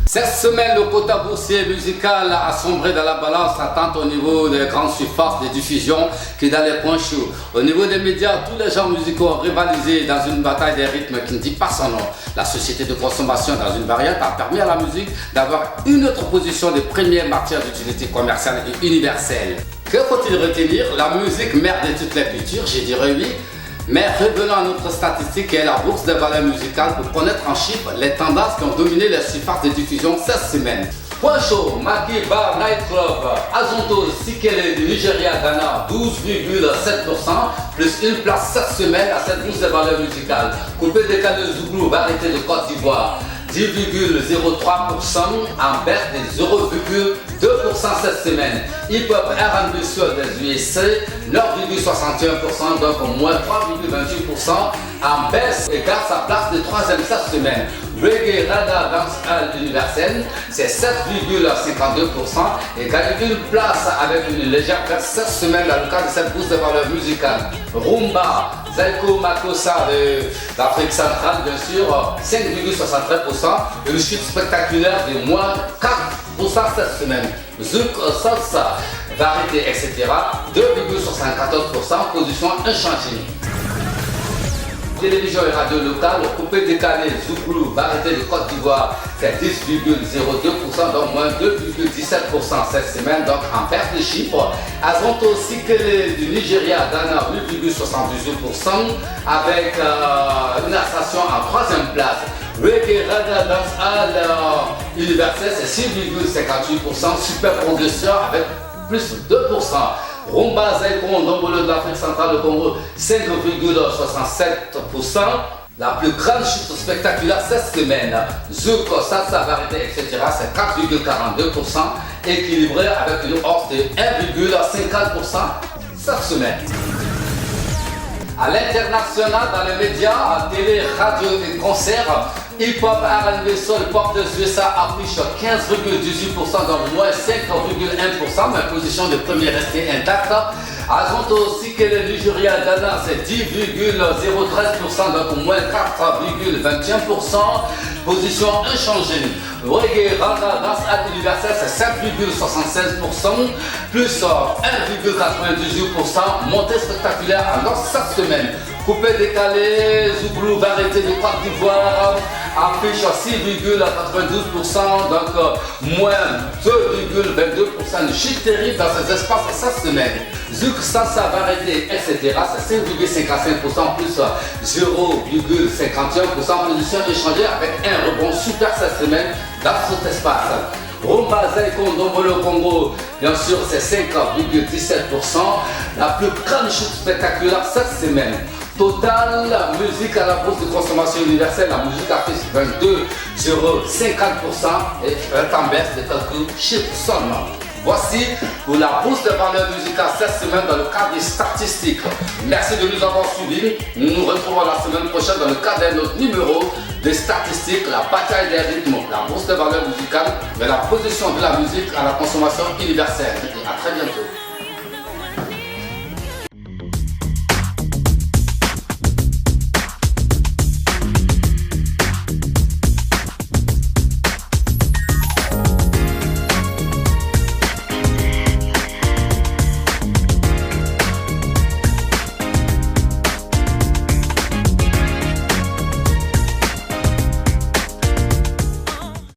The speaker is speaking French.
Cette semaine, le quota boursier musical a sombré dans la balance, tant au niveau des grandes surfaces de diffusion que dans les points chauds. Au niveau des médias, tous les genres musicaux ont rivalisé dans une bataille des rythmes qui ne dit pas son nom. La société de consommation dans une variante a permis à la musique d'avoir une autre position de première matière d'utilité commerciale et universelle. Que faut-il retenir? La musique mère de toutes les cultures, je dirais oui. Mais revenons à notre statistique qui est la bourse des valeurs musicales pour connaître en chiffres les tendances qui ont dominé les surfaces de diffusion cette semaine. Point chaud, Maki Bar Night Club, Azonto Sikele du Nigeria Ghana 12,7%, plus une place cette semaine à cette bourse des valeurs musicales. Coupé décalé Zouglou, variété de Côte d'Ivoire 10,03% en baisse de 0,2% cette semaine. Hip-hop R&B Soul des USA 9,61%, donc moins 3,28% en baisse et garde sa place de troisième cette semaine. Reggae Rada Dancehall Universel c'est 7,52% et gagne une place avec une légère baisse cette semaine dans le cadre de cette bourse de valeurs musicales. Rumba Zaiko Makossa d'Afrique centrale, bien sûr, 5,63%, une chute spectaculaire de moins 4% cette semaine. Zouk Salsa, variété, etc., 2,74%, position inchangée. Télévision et radio locale, coupé décalé, Zouglou, variété de Côte d'Ivoire, c'est 10,02%, donc moins 2,17% cette semaine, donc en perte de chiffres. Azonto Sikele du Nigeria, Ghana, 8,78%, avec une station en troisième place. Reggae Rada Dancehall Universel, c'est 6,58%, super progresseur avec plus 2%. Rumba Zaiko Ndombolo de l'Afrique centrale, le Congo, 5,67%. La plus grande chute spectaculaire cette semaine, Zouk, Salsa, variété, etc., c'est 4,42%, équilibré avec une hausse de 1,50% cette semaine. À l'international, dans les médias, télé, radio et concerts, hip-hop, R&B, soul, pop des USA affiche 15,18%, donc moins 5,1%, mais position de premier restée intacte. Azonto Sikele Nigeria Ghana, c'est 10,013%, donc moins 4,21%, position inchangée. Reggae Rada Dancehall Universel, c'est 7,76%, plus 1,98%, montée spectaculaire alors cette semaine. Coupé décalé, Zouglou, variété de Côte d'Ivoire, affiche 6,92%, donc moins 2,22%, une chute terrible dans ces espaces cette semaine. Zouk, Salsa, variété, etc., c'est 5,55%, plus 0,51%, position échangée avec un rebond super cette semaine dans cet espace. Rumba Zaiko Ndombolo Congo, bien sûr, c'est 5,17%, la plus grande chute spectaculaire cette semaine. Total, la musique à la bourse de consommation universelle, la musique affiche 22,50% et est en baisse de quelques chiffres seulement. Voici pour la bourse de valeurs musicales cette semaine dans le cadre des statistiques. Merci de nous avoir suivis. Nous nous retrouvons la semaine prochaine dans le cadre d'un autre numéro des statistiques, la bataille des rythmes, la bourse de valeurs musicales, mais la position de la musique à la consommation universelle. Et à très bientôt.